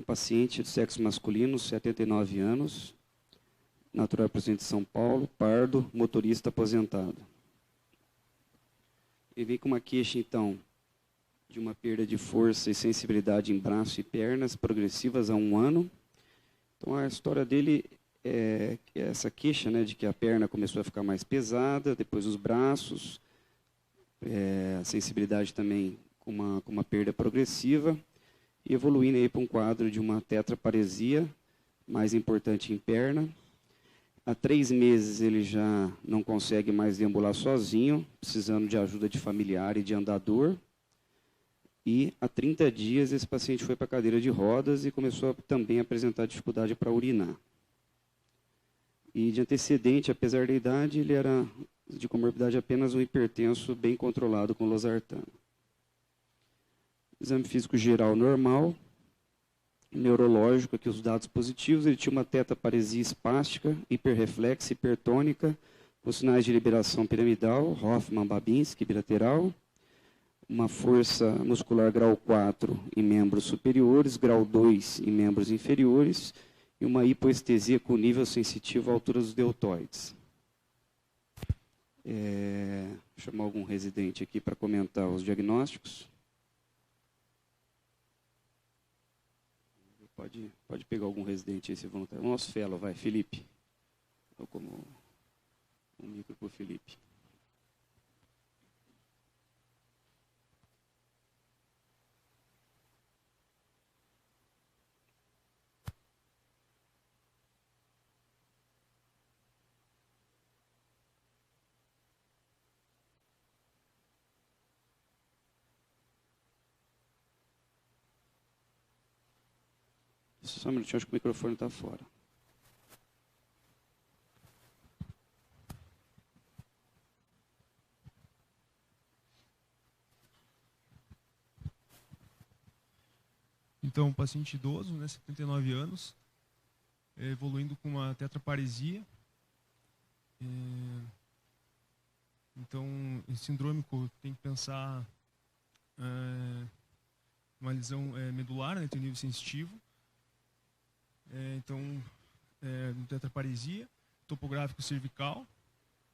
paciente de sexo masculino, 79 anos, natural residente de São Paulo, pardo, motorista aposentado. Ele vem com uma queixa, então, de uma perda de força e sensibilidade em braço e pernas progressivas há 1 ano. Então, a história dele é essa queixa, né, de que a perna começou a ficar mais pesada, depois os braços, a sensibilidade também com uma perda progressiva, e evoluindo aí para um quadro de uma tetraparesia, mais importante em perna. Há 3 meses ele já não consegue mais deambular sozinho, precisando de ajuda de familiar e de andador. E há 30 dias esse paciente foi para a cadeira de rodas e começou também a apresentar dificuldade para urinar. E de antecedente, apesar da idade, ele era de comorbidade apenas um hipertenso bem controlado com losartano. Exame físico geral normal, neurológico, aqui os dados positivos, ele tinha uma tetraparesia espástica, hiperreflexa, hipertônica, com sinais de liberação piramidal, Hoffmann-Babinski, bilateral, uma força muscular grau 4 em membros superiores, grau 2 em membros inferiores, e uma hipoestesia com nível sensitivo à altura dos deltoides. Vou chamar algum residente aqui para comentar os diagnósticos. Pode pegar algum residente aí, se voluntário. O nosso fellow, vai, Felipe. Eu como um micro para o Felipe. Só um minutinho, acho que o microfone está fora. Então, um paciente idoso, né, 79 anos, evoluindo com uma tetraparesia. Então, esse sindrômico tem que pensar uma lesão medular, né, tem um nível sensitivo. Então, tetraparesia, topográfico cervical.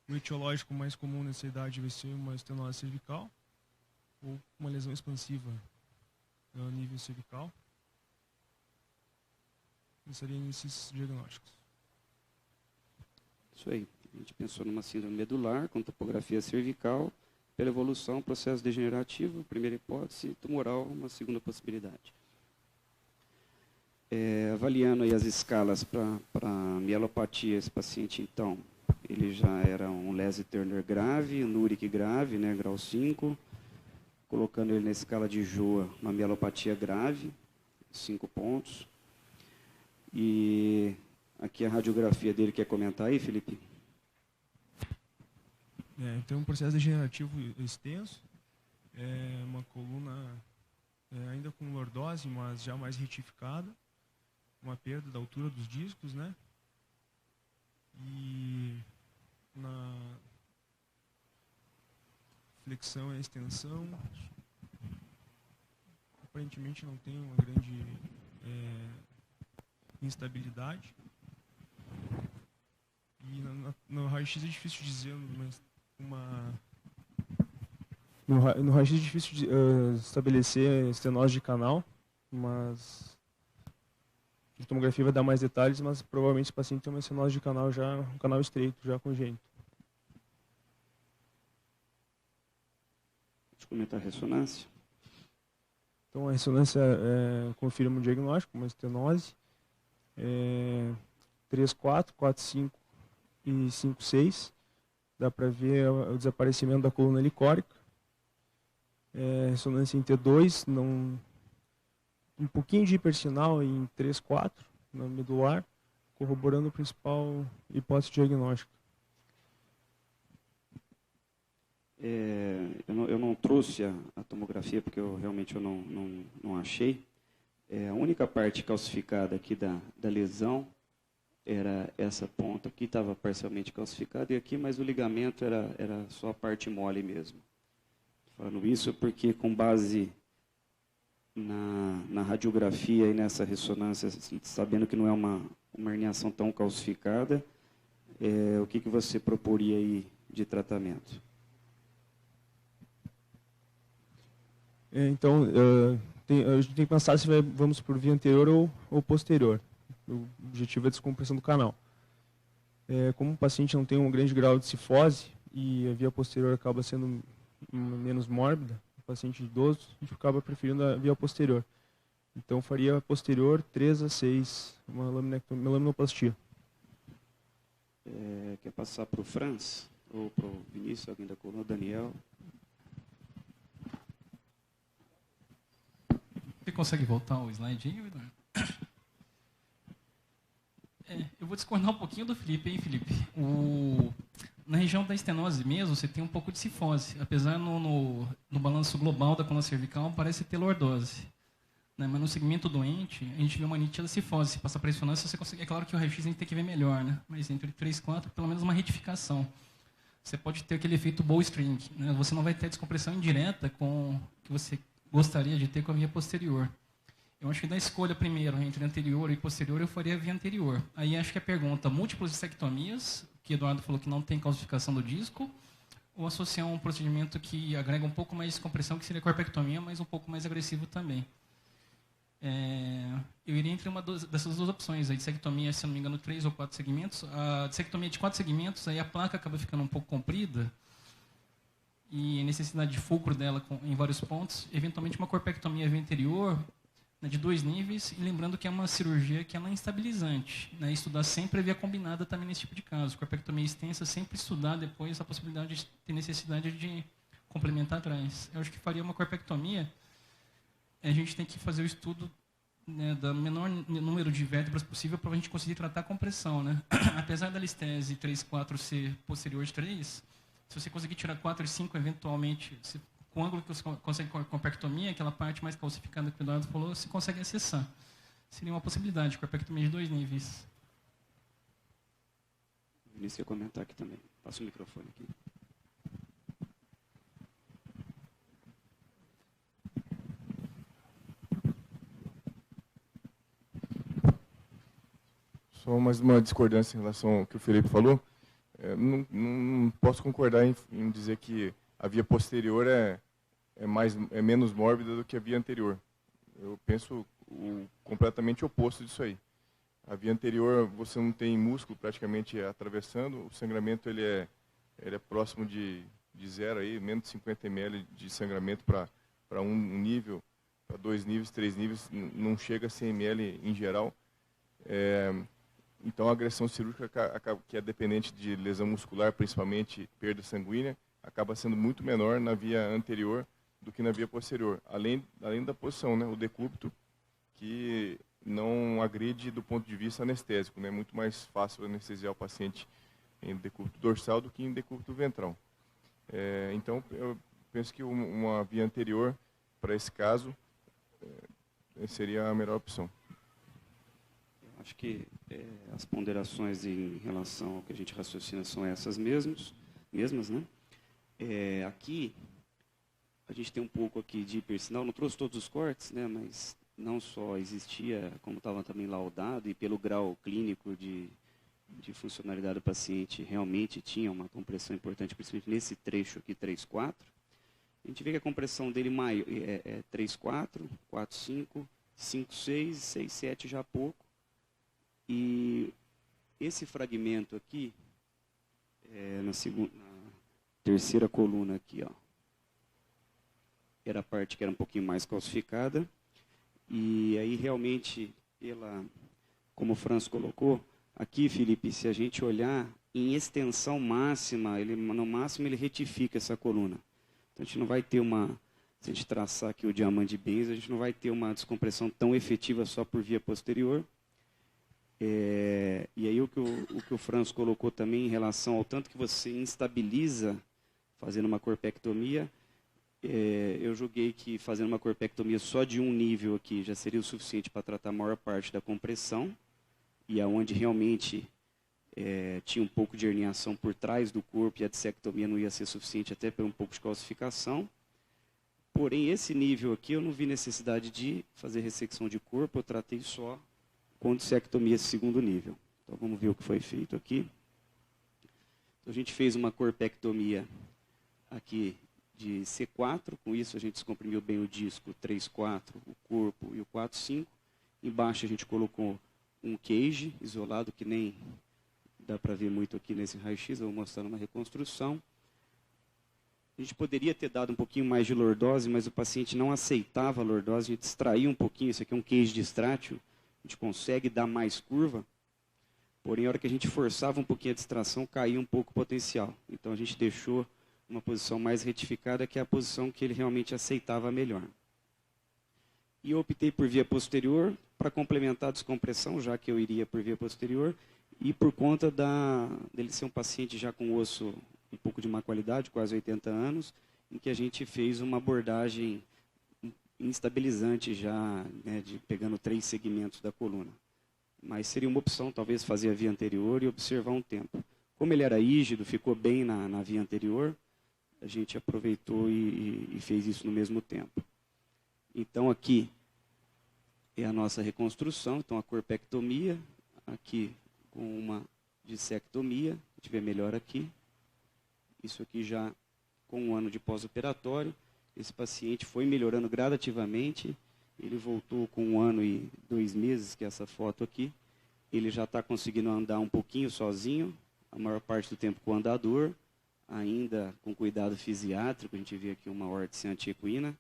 O etiológico mais comum nessa idade vai ser uma estenose cervical ou uma lesão expansiva no nível cervical. Seriam esses diagnósticos. Isso aí. A gente pensou numa síndrome medular, com topografia cervical, pela evolução, processo degenerativo, primeira hipótese, tumoral, uma segunda possibilidade. Avaliando aí as escalas para mielopatia, esse paciente, então, ele já era um Leslie-Turner grave, um Nuric grave, né, grau 5, colocando ele na escala de Joa, uma mielopatia grave, 5 pontos. E aqui a radiografia dele, quer comentar aí, Felipe? Então, um processo degenerativo extenso, uma coluna ainda com lordose, mas já mais retificada, uma perda da altura dos discos, né? E na flexão e extensão, aparentemente não tem uma grande instabilidade. E no raio-x é difícil dizer, mas no raio-x é difícil de, estabelecer estenose de canal, mas a tomografia vai dar mais detalhes, mas provavelmente esse paciente tem uma estenose de canal já, um canal estreito, já congênito. Deixa eu comentar a ressonância. Então a ressonância confirma o diagnóstico, uma estenose. 3,4, 4,5 e 5,6. Dá para ver o desaparecimento da coluna helicórica. Ressonância em T2, um pouquinho de hipersinal em 3,4, na medular, corroborando a principal hipótese diagnóstica. Eu não trouxe a tomografia porque eu realmente não achei. A única parte calcificada aqui da lesão era essa ponta aqui, estava parcialmente calcificada, e aqui, mas o ligamento era só a parte mole mesmo. Falando isso porque com base na radiografia e nessa ressonância, sabendo que não é uma herniação tão calcificada, o que você proporia aí de tratamento? Então, a gente tem que pensar se vamos por via anterior ou posterior. O objetivo é a descompressão do canal. Como o paciente não tem um grande grau de cifose e a via posterior acaba sendo menos mórbida, o paciente idoso, a gente acaba preferindo a via posterior. Então, faria posterior 3 a 6, uma laminoplastia. Quer passar para o Franz? Ou para o Vinícius, alguém da coluna, Daniel? Você consegue voltar o slide aí, Eduardo? Eu vou discordar um pouquinho do Felipe, hein, Felipe? Na região da estenose mesmo, você tem um pouco de cifose. Apesar no balanço global da coluna cervical, parece ter lordose. Né? Mas no segmento doente, a gente vê uma nítida cifose. Se passar pressonância, você consegue... É claro que o raio-x a gente tem que ver melhor, né? Mas entre 3 e 4, pelo menos uma retificação. Você pode ter aquele efeito bowstring. Né? Você não vai ter a descompressão indireta com que você gostaria de ter com a via posterior. Eu acho que da escolha primeiro entre anterior e posterior, eu faria a via anterior. Aí acho que a pergunta, múltiplas dissectomias, que o Eduardo falou que não tem calcificação do disco, ou associar um procedimento que agrega um pouco mais de compressão, que seria a corpectomia, mas um pouco mais agressivo também. Eu iria entre dessas duas opções, a dissectomia, se não me engano, 3 ou 4 segmentos. A dissectomia de 4 segmentos, aí a placa acaba ficando um pouco comprida, e a necessidade de fulcro dela em vários pontos, eventualmente uma corpectomia via anterior, né, de 2 níveis, e lembrando que é uma cirurgia que ela é instabilizante. Né, estudar sempre a via combinada também nesse tipo de caso. Corpectomia extensa, sempre estudar depois a possibilidade de ter necessidade de complementar atrás. Eu acho que faria uma corpectomia, a gente tem que fazer o estudo, né, do menor número de vértebras possível para a gente conseguir tratar a compressão. Né? Apesar da listese 3-4 ser posterior de 3, se você conseguir tirar 4 e 5, eventualmente, com o ângulo que você consegue com a corpectomia, aquela parte mais calcificada que o Eduardo falou, você consegue acessar. Seria uma possibilidade, corpectomia de 2 níveis. O Vinícius ia comentar aqui também. Passa o microfone aqui. Só mais uma discordância em relação ao que o Felipe falou. Não posso concordar em dizer que a via posterior é menos mórbida do que a via anterior. Eu penso completamente oposto disso aí. A via anterior, você não tem músculo praticamente atravessando, o sangramento ele é próximo de zero, aí, menos de 50 ml de sangramento para um nível, para 2 níveis, 3 níveis, não chega a 100 ml em geral. Então, a agressão cirúrgica, que é dependente de lesão muscular, principalmente perda sanguínea, acaba sendo muito menor na via anterior do que na via posterior. Além da posição, né, o decúbito, que não agride do ponto de vista anestésico. É, né, muito mais fácil anestesiar o paciente em decúbito dorsal do que em decúbito ventral. Então, eu penso que uma via anterior, para esse caso, seria a melhor opção. Acho que as ponderações em relação ao que a gente raciocina são essas mesmas, né? Aqui, a gente tem um pouco aqui de hipersinal, não trouxe todos os cortes, né? Mas não só existia, como estava também laudado, e pelo grau clínico de funcionalidade do paciente, realmente tinha uma compressão importante, principalmente nesse trecho aqui, 3-4. A gente vê que a compressão dele é 3-4, 4-5, 5-6, 6-7 já pouco. E esse fragmento aqui, na terceira coluna aqui, ó, era a parte que era um pouquinho mais calcificada. E aí realmente, como o Franz colocou, aqui, Felipe, se a gente olhar em extensão máxima, no máximo ele retifica essa coluna. Então a gente não vai ter se a gente traçar aqui o diamante de Benz, a gente não vai ter uma descompressão tão efetiva só por via posterior. E aí o que o Franz colocou também em relação ao tanto que você instabiliza fazendo uma corpectomia, eu julguei que fazendo uma corpectomia só de um nível aqui já seria o suficiente para tratar a maior parte da compressão, e aonde realmente tinha um pouco de herniação por trás do corpo e a dissectomia não ia ser suficiente até por um pouco de calcificação. Porém, esse nível aqui eu não vi necessidade de fazer ressecção de corpo, eu tratei só com dissectomia segundo nível. Então, vamos ver o que foi feito aqui. Então, a gente fez uma corpectomia aqui de C4, com isso a gente descomprimiu bem o disco 3-4, o corpo e o 4-5. Embaixo a gente colocou um cage isolado, que nem dá para ver muito aqui nesse raio-x, eu vou mostrar uma reconstrução. A gente poderia ter dado um pouquinho mais de lordose, mas o paciente não aceitava a lordose, a gente extraiu um pouquinho, isso aqui é um cage distrátil, a gente consegue dar mais curva, porém, a hora que a gente forçava um pouquinho a distração, caía um pouco o potencial. Então, a gente deixou uma posição mais retificada, que é a posição que ele realmente aceitava melhor. E eu optei por via posterior, para complementar a descompressão, já que eu iria por via posterior, e por conta dele ser um paciente já com osso um pouco de má qualidade, quase 80 anos, em que a gente fez uma abordagem instabilizante já, né, pegando 3 segmentos da coluna. Mas seria uma opção, talvez, fazer a via anterior e observar um tempo. Como ele era rígido, ficou bem na via anterior, a gente aproveitou e fez isso no mesmo tempo. Então, aqui é a nossa reconstrução, então a corpectomia, aqui com uma dissectomia, a gente vê melhor aqui. Isso aqui já com 1 ano de pós-operatório. Esse paciente foi melhorando gradativamente. Ele voltou com 1 ano e 2 meses, que é essa foto aqui. Ele já está conseguindo andar um pouquinho sozinho, a maior parte do tempo com andador, ainda com cuidado fisiátrico. A gente vê aqui uma órtese antiequina.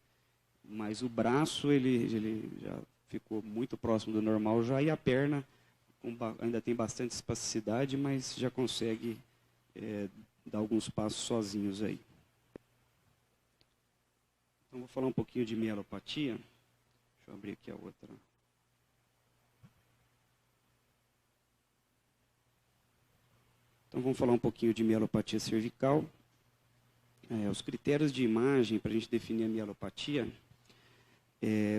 Mas o braço, ele já ficou muito próximo do normal já. E a perna ainda tem bastante espasticidade, mas já consegue dar alguns passos sozinhos aí. Então, vou falar um pouquinho de mielopatia. Deixa eu abrir aqui a outra. Então, vamos falar um pouquinho de mielopatia cervical. Os critérios de imagem para a gente definir a mielopatia.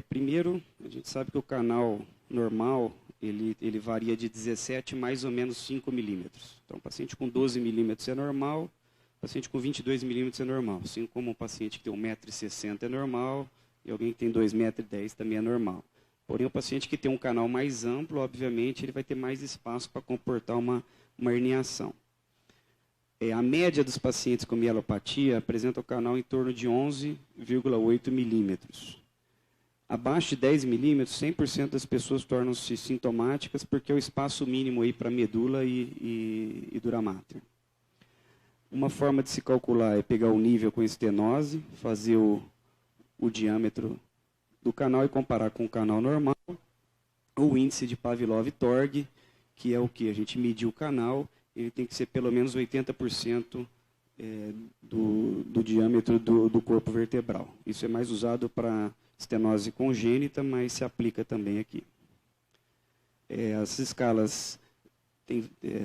Primeiro, a gente sabe que o canal normal, ele varia de 17 mais ou menos 5 milímetros. Então, paciente com 12 milímetros é normal, paciente com 22 milímetros é normal. Assim como um paciente que tem 1,60 m é normal, e alguém que tem 2,10 m também é normal. Porém, o paciente que tem um canal mais amplo, obviamente, ele vai ter mais espaço para comportar uma herniação. A média dos pacientes com mielopatia apresenta o canal em torno de 11,8 milímetros. Abaixo de 10 milímetros, 100% das pessoas tornam-se sintomáticas porque é o espaço mínimo aí para medula e dura mater. Uma forma de se calcular é pegar o nível com estenose, fazer o diâmetro do canal e comparar com o canal normal, o índice de Pavlov-Torg, que é o que? A gente medir o canal, ele tem que ser pelo menos 80% do diâmetro do corpo vertebral. Isso é mais usado para estenose congênita, mas se aplica também aqui. As escalas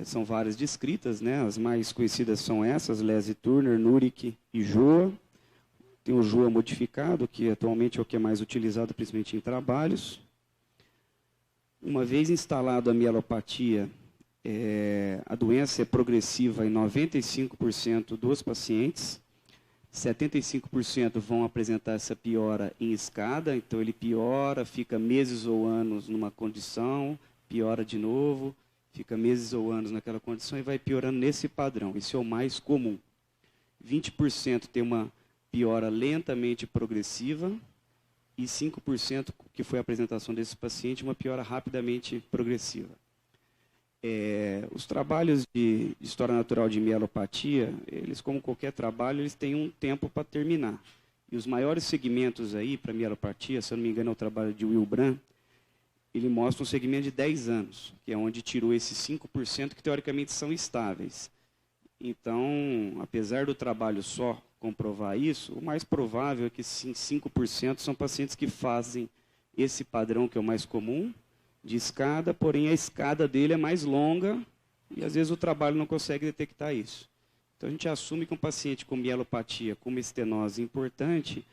são várias descritas, né? As mais conhecidas são essas, Leslie Turner, Nurick e Joa. Tem o Joa modificado, que atualmente é o que é mais utilizado, principalmente em trabalhos. Uma vez instalado a mielopatia, a doença é progressiva em 95% dos pacientes. 75% vão apresentar essa piora em escada, então ele piora, fica meses ou anos numa condição, piora de novo, fica meses ou anos naquela condição e vai piorando nesse padrão. Esse é o mais comum. 20% tem uma piora lentamente progressiva e 5%, que foi a apresentação desse paciente, uma piora rapidamente progressiva. Os trabalhos de história natural de mielopatia, eles, como qualquer trabalho, eles têm um tempo para terminar. E os maiores segmentos aí para mielopatia, se eu não me engano, é o trabalho de Will Brand, ele mostra um segmento de 10 anos, que é onde tirou esses 5% que teoricamente são estáveis. Então, apesar do trabalho só comprovar isso, o mais provável é que sim, 5% são pacientes que fazem esse padrão, que é o mais comum, de escada, porém a escada dele é mais longa e às vezes o trabalho não consegue detectar isso. Então a gente assume que um paciente com mielopatia, com uma estenose importante,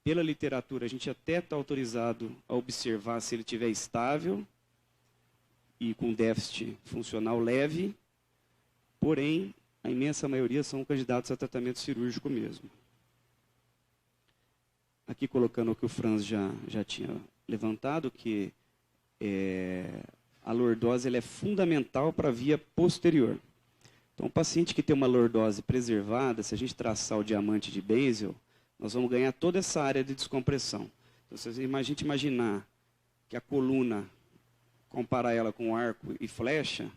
pela literatura a gente até está autorizado a observar se ele estiver estável e com déficit funcional leve, porém a imensa maioria são candidatos a tratamento cirúrgico mesmo. aqui colocando o que o Franz já tinha levantado, que a lordose ela é fundamental para a via posterior. Então, o paciente que tem uma lordose preservada, se a gente traçar o diamante de Bensel, nós vamos ganhar toda essa área de descompressão. Então, se a gente imaginar que a coluna, comparar ela com arco e flecha,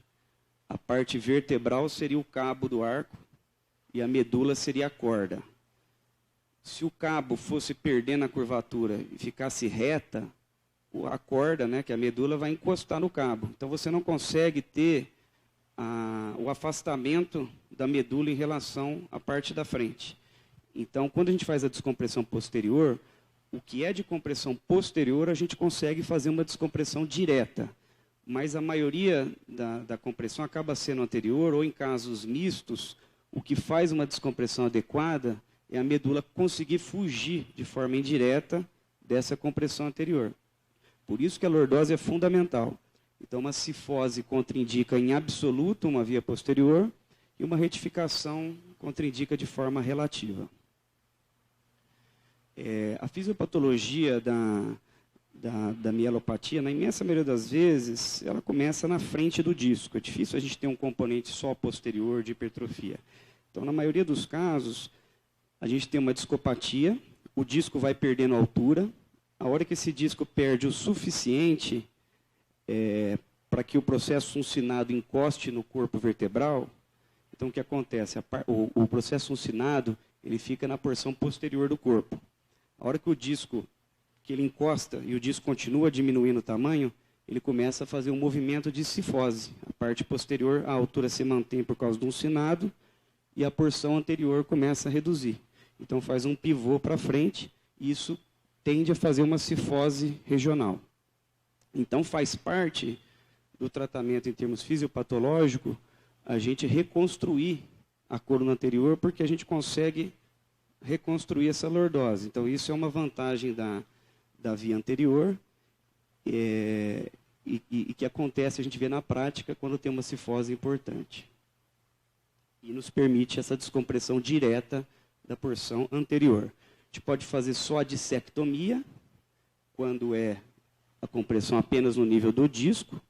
a parte vertebral seria o cabo do arco e a medula seria a corda. Se o cabo fosse perdendo a curvatura e ficasse reta, a corda, né, que é a medula, vai encostar no cabo. Então, você não consegue ter o afastamento da medula em relação à parte da frente. Então, quando a gente faz a descompressão posterior, o que é de compressão posterior, a gente consegue fazer uma descompressão direta. Mas a maioria da compressão acaba sendo anterior, ou em casos mistos, o que faz uma descompressão adequada é a medula conseguir fugir de forma indireta dessa compressão anterior. Por isso que a lordose é fundamental. Então, uma cifose contraindica em absoluto uma via posterior e uma retificação contraindica de forma relativa. A fisiopatologia da mielopatia, na imensa maioria das vezes, ela começa na frente do disco. É difícil a gente ter um componente só posterior de hipertrofia. Então, na maioria dos casos, a gente tem uma discopatia, o disco vai perdendo altura. A hora que esse disco perde o suficiente para que o processo uncinado encoste no corpo vertebral, então o que acontece? O processo uncinado ele fica na porção posterior do corpo. A hora que o disco que ele encosta e o disco continua diminuindo o tamanho, ele começa a fazer um movimento de cifose. A parte posterior, a altura se mantém por causa do uncinado e a porção anterior começa a reduzir. Então faz um pivô para frente e isso tende a fazer uma cifose regional. Então faz parte do tratamento em termos fisiopatológicos a gente reconstruir a coluna anterior, porque a gente consegue reconstruir essa lordose. Então, isso é uma vantagem da via anterior e que acontece, a gente vê na prática, quando tem uma cifose importante. E nos permite essa descompressão direta da porção anterior. A gente pode fazer só a dissectomia, quando é a compressão apenas no nível do disco,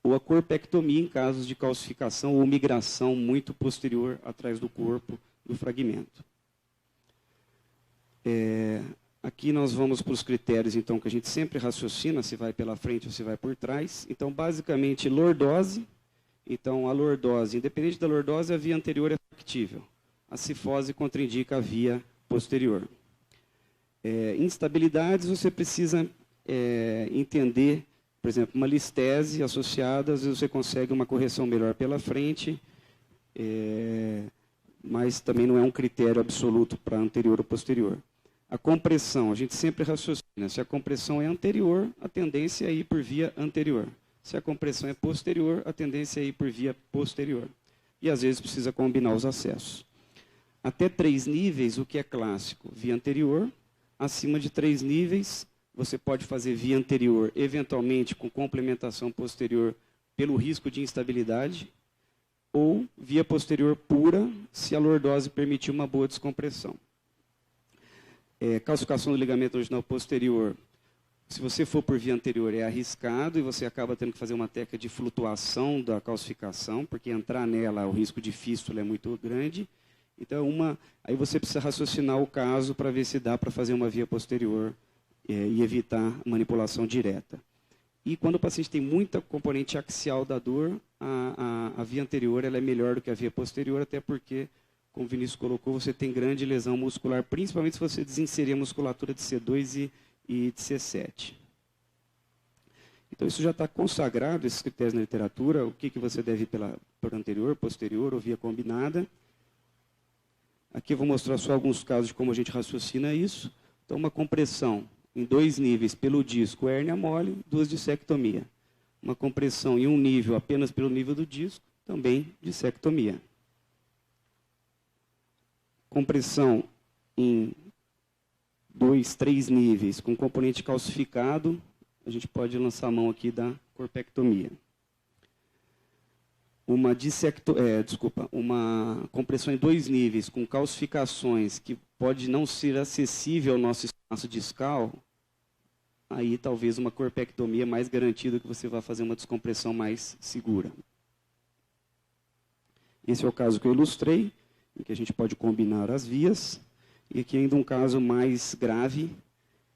ou a corpectomia em casos de calcificação ou migração muito posterior atrás do corpo do fragmento. Aqui nós vamos para os critérios, então, que a gente sempre raciocina, se vai pela frente ou se vai por trás. Então, basicamente, lordose. Então, a lordose, independente da lordose, a via anterior é factível. A cifose contraindica a via posterior. Instabilidades, você precisa entender, por exemplo, uma listese associada, às vezes você consegue uma correção melhor pela frente, mas também não é um critério absoluto para anterior ou posterior. A compressão, a gente sempre raciocina, se a compressão é anterior, a tendência é ir por via anterior. Se a compressão é posterior, a tendência é ir por via posterior. E às vezes precisa combinar os acessos. Até 3 níveis, o que é clássico? Via anterior. Acima de 3 níveis, você pode fazer via anterior, eventualmente com complementação posterior pelo risco de instabilidade, ou via posterior pura, se a lordose permitir uma boa descompressão. Calcificação do ligamento original posterior, se você for por via anterior, é arriscado e você acaba tendo que fazer uma técnica de flutuação da calcificação, porque entrar nela, o risco de fístula é muito grande. Então, aí você precisa raciocinar o caso para ver se dá para fazer uma via posterior e evitar manipulação direta. E quando o paciente tem muita componente axial da dor, a via anterior ela é melhor do que a via posterior, até porque, como o Vinícius colocou, você tem grande lesão muscular, principalmente se você desinserir a musculatura de C2 e de C7. Então, isso já está consagrado, esses critérios na literatura, o que você deve ir por anterior, posterior ou via combinada. Aqui eu vou mostrar só alguns casos de como a gente raciocina isso. Então, uma compressão em 2 níveis pelo disco, hérnia mole, 2 dissectomia. Uma compressão em 1 nível apenas pelo nível do disco, também dissectomia. Compressão em 2, 3 níveis com componente calcificado, a gente pode lançar a mão aqui da corpectomia. uma compressão em 2 níveis, com calcificações, que pode não ser acessível ao nosso espaço discal, aí talvez uma corpectomia mais garantida, que você vai fazer uma descompressão mais segura. Esse é o caso que eu ilustrei, em que a gente pode combinar as vias, e aqui ainda um caso mais grave,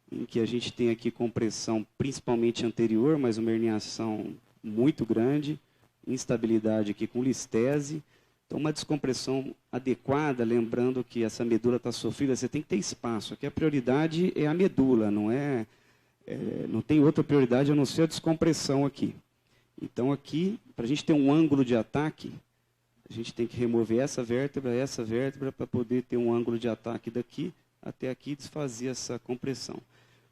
em que a gente tem aqui compressão principalmente anterior, mas uma herniação muito grande, instabilidade aqui com listese. Então, uma descompressão adequada, lembrando que essa medula está sofrida, você tem que ter espaço. Aqui a prioridade é a medula, não tem outra prioridade a não ser a descompressão aqui. Então, aqui, para a gente ter um ângulo de ataque, a gente tem que remover essa vértebra, para poder ter um ângulo de ataque daqui até aqui e desfazer essa compressão.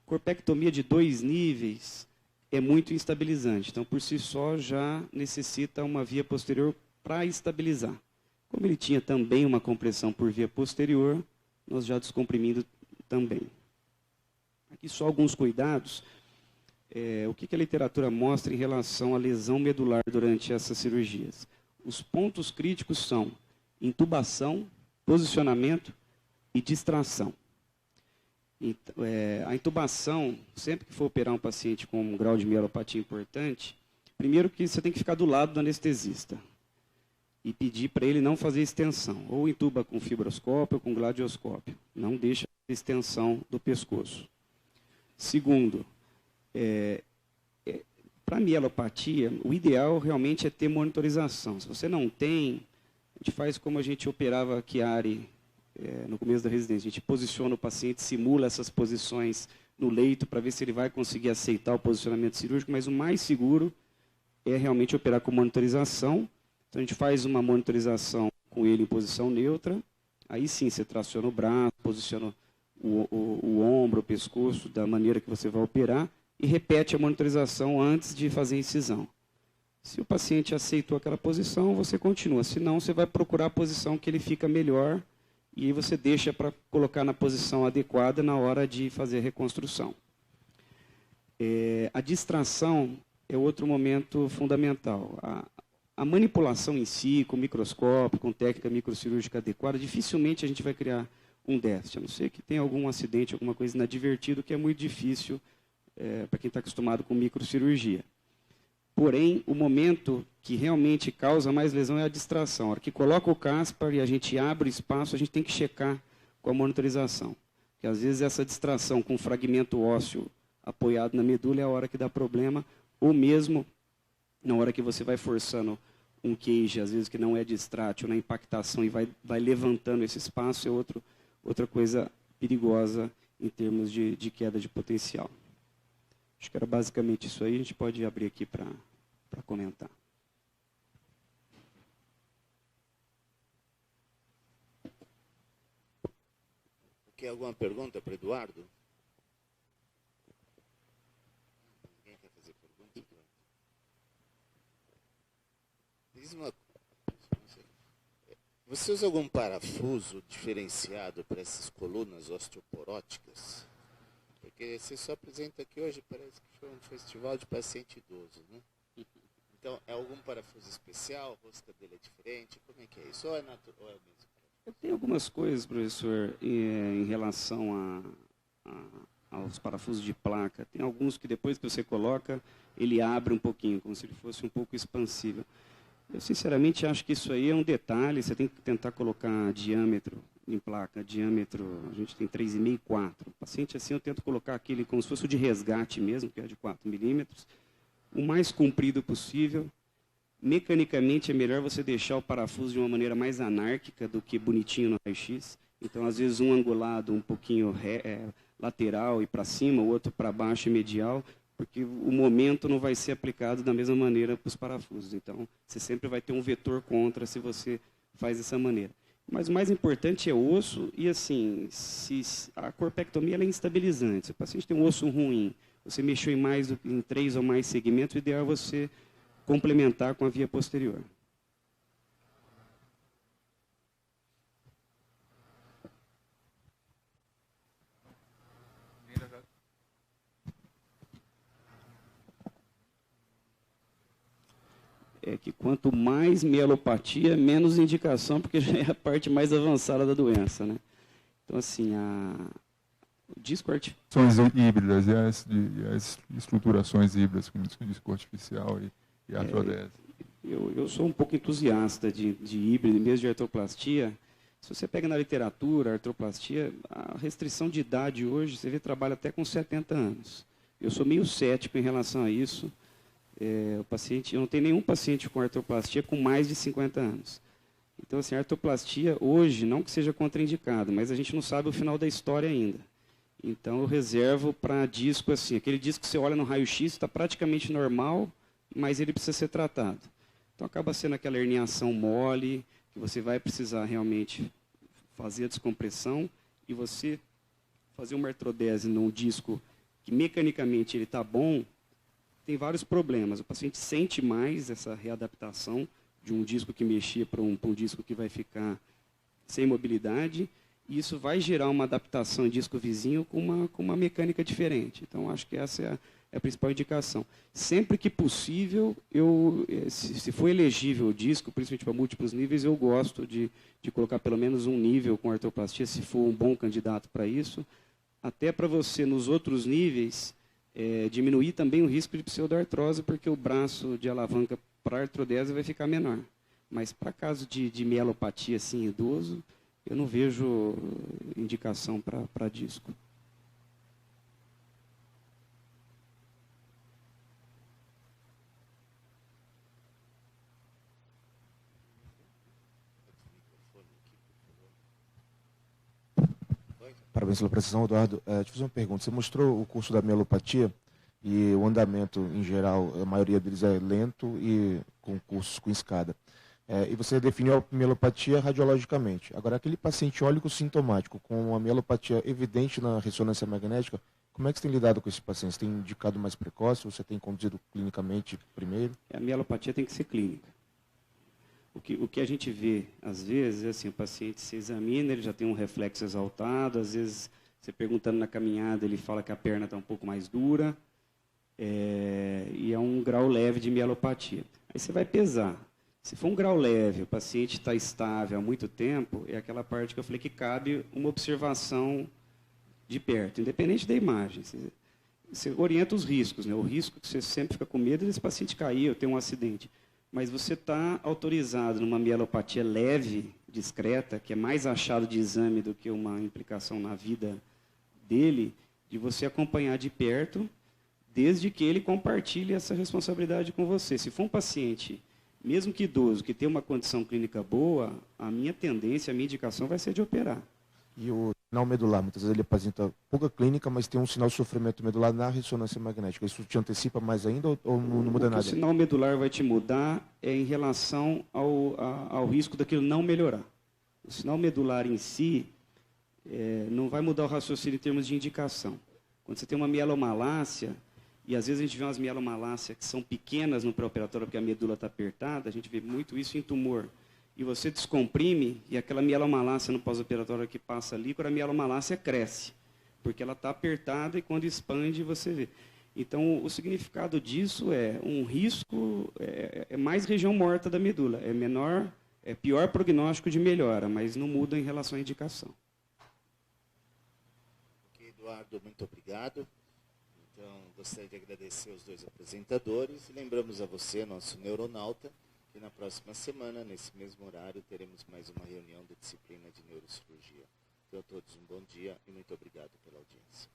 Corpectomia de 2 níveis é muito instabilizante, então por si só já necessita uma via posterior para estabilizar. Como ele tinha também uma compressão por via posterior, nós já descomprimimos também. Aqui só alguns cuidados. O que a literatura mostra em relação à lesão medular durante essas cirurgias? Os pontos críticos são intubação, posicionamento e distração. A intubação, sempre que for operar um paciente com um grau de mielopatia importante, primeiro que você tem que ficar do lado do anestesista e pedir para ele não fazer extensão, ou intuba com fibroscópio ou com gladioscópio, não deixa a extensão do pescoço. Segundo, para mielopatia, o ideal realmente é ter monitorização. Se você não tem, a gente faz como a gente operava a Chiari no começo da residência. A gente posiciona o paciente, simula essas posições no leito para ver se ele vai conseguir aceitar o posicionamento cirúrgico, mas o mais seguro é realmente operar com monitorização. Então, a gente faz uma monitorização com ele em posição neutra, aí sim você traciona o braço, posiciona o ombro, o pescoço, da maneira que você vai operar, e repete a monitorização antes de fazer a incisão. Se o paciente aceitou aquela posição, você continua. Se não, você vai procurar a posição que ele fica melhor, e aí você deixa para colocar na posição adequada na hora de fazer a reconstrução. A distração é outro momento fundamental. A manipulação em si, com microscópio, com técnica microcirúrgica adequada, dificilmente a gente vai criar um déficit, a não ser que tenha algum acidente, alguma coisa inadvertida, que é muito difícil para quem está acostumado com microcirurgia. Porém, o momento que realmente causa mais lesão é a distração. A hora que coloca o Caspar e a gente abre o espaço, a gente tem que checar com a monitorização. Porque às vezes essa distração com fragmento ósseo apoiado na medula é a hora que dá problema, ou mesmo na hora que você vai forçando um queijo, às vezes que não é distrátil, na impactação e vai levantando esse espaço, é outra coisa perigosa em termos de queda de potencial. Acho que era basicamente isso aí, a gente pode abrir aqui para comentar. Quer alguma pergunta para o Eduardo? Ninguém quer fazer pergunta? Diz uma coisa. Você usa algum parafuso diferenciado para essas colunas osteoporóticas? Porque você só apresenta aqui hoje, parece que foi um festival de paciente idoso, né? Então, é algum parafuso especial? A rosca dele é diferente? Como é que é isso? Ou é o mesmo? Eu tenho algumas coisas, professor, em relação aos parafusos de placa. Tem alguns que depois que você coloca, ele abre um pouquinho, como se ele fosse um pouco expansível. Eu, sinceramente, acho que isso aí é um detalhe. Você tem que tentar colocar diâmetro em placa. Diâmetro, a gente tem 3,5 e 4. O paciente, assim, eu tento colocar aquele como se fosse o de resgate mesmo, que é de 4 milímetros, o mais comprido possível. Mecanicamente, é melhor você deixar o parafuso de uma maneira mais anárquica do que bonitinho no raio-x. Então, às vezes, um angulado um pouquinho lateral e para cima, o outro para baixo e medial, porque o momento não vai ser aplicado da mesma maneira para os parafusos. Então, você sempre vai ter um vetor contra se você faz dessa maneira. Mas o mais importante é o osso e, assim, a corpectomia ela é instabilizante. Se o paciente tem um osso ruim, você mexeu em 3 ou mais segmentos, o ideal é você complementar com a via posterior. é que quanto mais mielopatia, menos indicação, porque já é a parte mais avançada da doença, né? Então, assim, o disco artificial... híbridas e as estruturações híbridas, como disco artificial e artrodese. Eu sou um pouco entusiasta de híbrido, mesmo de artroplastia. Se você pega na literatura, a artroplastia, a restrição de idade hoje, você vê, trabalha até com 70 anos. Eu sou meio cético em relação a isso. Eu não tenho nenhum paciente com artroplastia com mais de 50 anos. Então, assim, a artroplastia hoje, não que seja contraindicado, mas a gente não sabe o final da história ainda. Então, eu reservo para disco assim, aquele disco que você olha no raio-x, está praticamente normal, mas ele precisa ser tratado. Então, acaba sendo aquela herniação mole, que você vai precisar realmente fazer a descompressão e você fazer uma artrodese num disco que mecanicamente ele está bom, tem vários problemas. O paciente sente mais essa readaptação de um disco que mexia para um disco que vai ficar sem mobilidade, e isso vai gerar uma adaptação em disco vizinho com uma mecânica diferente. Então, acho que essa é a principal indicação. Sempre que possível, se for elegível o disco, principalmente para múltiplos níveis, eu gosto de colocar pelo menos um nível com artroplastia, se for um bom candidato para isso, até para você, nos outros níveis, diminuir também o risco de pseudoartrose, porque o braço de alavanca para artrodese vai ficar menor. Mas para caso de mielopatia assim, idoso, eu não vejo indicação para disco. Parabéns pela precisão, Eduardo. Deixa eu fazer uma pergunta. Você mostrou o curso da mielopatia e o andamento, em geral, a maioria deles é lento e com cursos com escada. E você definiu a mielopatia radiologicamente. Agora, aquele paciente ólico sintomático com uma mielopatia evidente na ressonância magnética, como é que você tem lidado com esse paciente? Você tem indicado mais precoce? Você tem conduzido clinicamente primeiro? A mielopatia tem que ser clínica. O que a gente vê, às vezes, é assim, o paciente se examina, ele já tem um reflexo exaltado, às vezes, você perguntando na caminhada, ele fala que a perna está um pouco mais dura, e é um grau leve de mielopatia. Aí você vai pesar. Se for um grau leve, o paciente está estável há muito tempo, é aquela parte que eu falei que cabe uma observação de perto, independente da imagem. Você orienta os riscos, né? O risco que você sempre fica com medo é desse paciente cair ou ter um acidente. Mas você está autorizado numa mielopatia leve, discreta, que é mais achado de exame do que uma implicação na vida dele, de você acompanhar de perto, desde que ele compartilhe essa responsabilidade com você. Se for um paciente, mesmo que idoso, que tem uma condição clínica boa, a minha tendência, a minha indicação vai ser de operar. E o sinal medular, muitas vezes ele apresenta pouca clínica, mas tem um sinal de sofrimento medular na ressonância magnética. Isso te antecipa mais ainda ou não muda nada? O sinal medular vai te mudar em relação ao risco daquilo não melhorar. O sinal medular em si não vai mudar o raciocínio em termos de indicação. Quando você tem uma mielomalácia, e às vezes a gente vê umas mielomalácias que são pequenas no pré-operatório porque a medula está apertada, a gente vê muito isso em tumor. E você descomprime, e aquela mielomalácia no pós-operatório que passa líquor, a mielomalácia cresce, porque ela está apertada e quando expande você vê. Então, o significado disso é um risco, é mais região morta da medula, é menor, é pior prognóstico de melhora, mas não muda em relação à indicação. Ok, Eduardo, muito obrigado. Então, gostaria de agradecer aos dois apresentadores e lembramos a você, nosso neuronauta, que na próxima semana, nesse mesmo horário, teremos mais uma reunião da disciplina de neurocirurgia. Então, a todos um bom dia e muito obrigado pela audiência.